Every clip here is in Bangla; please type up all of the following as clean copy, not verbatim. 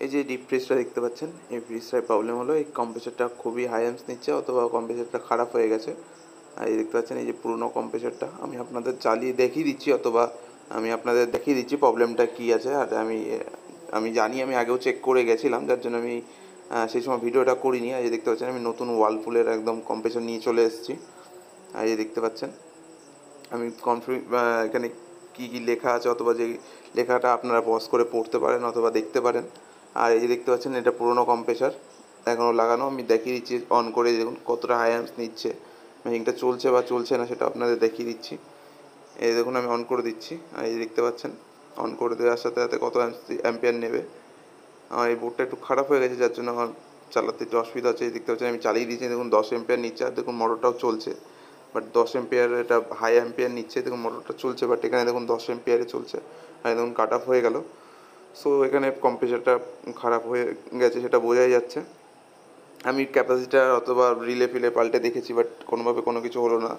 এই যে ডিপ ফ্রিজটা দেখতে পাচ্ছেন, এই ফ্রিজটার প্রবলেম হলো এই কম্প্রেসারটা খুবই হাই অ্যাম্পস নিচ্ছে, অথবা কম্প্রেসারটা খারাপ হয়ে গেছে। আর এই দেখতে পাচ্ছেন এই যে পুরনো কম্প্রেসারটা আমি আপনাদের চালিয়ে দেখিয়ে দিচ্ছি, অথবা আমি আপনাদের দেখিয়ে দিচ্ছি প্রবলেমটা কী আছে। আর আমি জানি, আমি আগেও চেক করে গেছিলাম, যার জন্য আমি সেই সময় ভিডিওটা করিনি। আর এই দেখতে পাচ্ছেন আমি নতুন ওয়ালপুলের একদম কম্প্রেসার নিয়ে চলে এসেছি। আর এই দেখতে পাচ্ছেন আমি এখানে কী কী লেখা আছে, অথবা যে লেখাটা আপনারা পজ করে পড়তে পারেন অথবা দেখতে পারেন। আর এই যে দেখতে পাচ্ছেন এটা পুরোনো কম্প্রেসার, এখনও লাগানো। আমি দেখিয়ে দিচ্ছি অন করে, দেখুন কতটা হাই অ্যাম্পস নিচ্ছে, মেশিনটা চলছে বা চলছে না সেটা আপনাদের দেখিয়ে দিচ্ছি। এই দেখুন আমি অন করে দিচ্ছি, আর এই দেখতে পাচ্ছেন অন করে দেওয়ার সাথে সাথে কত অ্যাম্পিয়ার নেবে। আমার এই বোর্ডটা একটু খারাপ হয়ে গেছে, যার জন্য আমার চালাতে একটু অসুবিধা হচ্ছে। এই দেখতে পাচ্ছেন আমি চালিয়ে দিয়েছি, দেখুন 10 অ্যাম্পিয়ার নিচ্ছে। আর দেখুন মোটরটাও চলছে, বাট 10 অ্যাম্পিয়ার এটা হাই অ্যাম্পিয়ার নিচ্ছে। দেখুন মোটরটা চলছে, বাট এখানে দেখুন 10 অ্যাম্পিয়ারে চলছে। আর দেখুন কাট অফ হয়ে গেল। সো এখানে কম্প্রেসারটা খারাপ হয়ে গেছে, সেটা বোঝাই যাচ্ছে। আমি ক্যাপাসিটার অথবা রিলে ফিলে পাল্টে দেখেছি, বাট কোনোভাবে কোনো কিছু হলো না,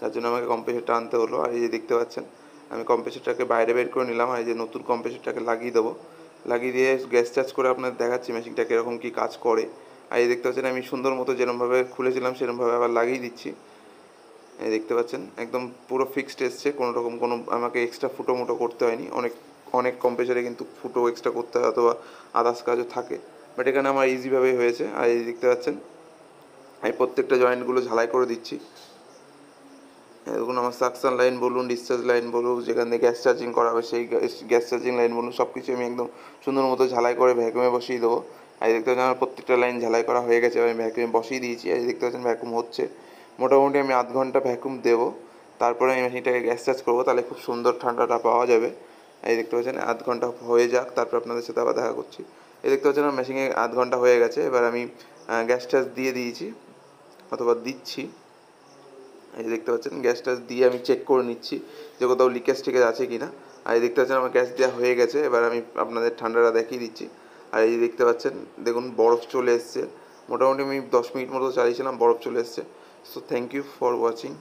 যার জন্য আমাকে কম্প্রেসারটা আনতে হলো। আর এই যে দেখতে পাচ্ছেন আমি কম্প্রেসারটাকে বাইরে বের করে নিলাম, আর এই যে নতুন কম্প্রেসারটাকে লাগিয়ে দেবো। লাগিয়ে দিয়ে গ্যাস চার্জ করে আপনাদের দেখাচ্ছি মেশিনটা কীরকম কী কাজ করে। আর এই দেখতে পাচ্ছেন আমি সুন্দর মতো যেরকমভাবে খুলেছিলাম সেরকমভাবে আবার লাগিয়ে দিচ্ছি। এই দেখতে পাচ্ছেন একদম পুরো ফিক্সড এসছে, কোনো রকম কোনো আমাকে এক্সট্রা ফুটো মুটো করতে হয়নি। অনেক অনেক কম্প্রেসারে কিন্তু ফুটো এক্সট্রা করতে হয়, অথবা আদার্স কাজও থাকে, বাট এখানে আমার ইজিভাবেই হয়েছে। আর এই দেখতে পাচ্ছেন আমি প্রত্যেকটা জয়েন্টগুলো ঝালাই করে দিচ্ছি। দেখুন আমার সাকশন লাইন বলুন, ডিসচার্জ লাইন বলুন, যেখান থেকে গ্যাস চার্জিং করা হবে সেই গ্যাস চার্জিং লাইন বলুন, সব কিছু আমি একদম সুন্দর মতো ঝালাই করে ভ্যাকুমে বসিয়ে দেবো। আর দেখতে পাচ্ছেন আমার প্রত্যেকটা লাইন ঝালাই করা হয়ে গেছে, আমি ভ্যাকুমে বসিয়ে দিয়েছি। আর দেখতে পাচ্ছেন ভ্যাকুম হচ্ছে। মোটামুটি আমি 0.5 ঘন্টা ভ্যাকুম দেবো, তারপরে আমি মেশিনটাকে গ্যাস চার্জ করবো, তাহলে খুব সুন্দর ঠান্ডাটা পাওয়া যাবে। এই দেখতে পাচ্ছেন 0.5 ঘন্টা হয়ে যাক, তারপর আপনাদের সাথে আবার দেখা করছি। এই দেখতে পাচ্ছেন আমার মেশিনে 0.5 ঘন্টা হয়ে গেছে। এবার আমি গ্যাস চার্জ দিয়ে দিয়েছি, অথবা দিচ্ছি। এই দেখতে পাচ্ছেন গ্যাস টাস দিয়ে আমি চেক করে নিচ্ছি যে কোথাও লিকেজ টিকেজ আছে কি না। আর এই দেখতে পাচ্ছেন আমার গ্যাস দেওয়া হয়ে গেছে। এবার আমি আপনাদের ঠান্ডাটা দেখিয়ে দিচ্ছি। আর এই দেখতে পাচ্ছেন দেখুন বরফ চলে এসছে। মোটামুটি আমি 10 মিনিট মতো চালিয়েছিলাম, বরফ চলে এসছে। So thank you for watching.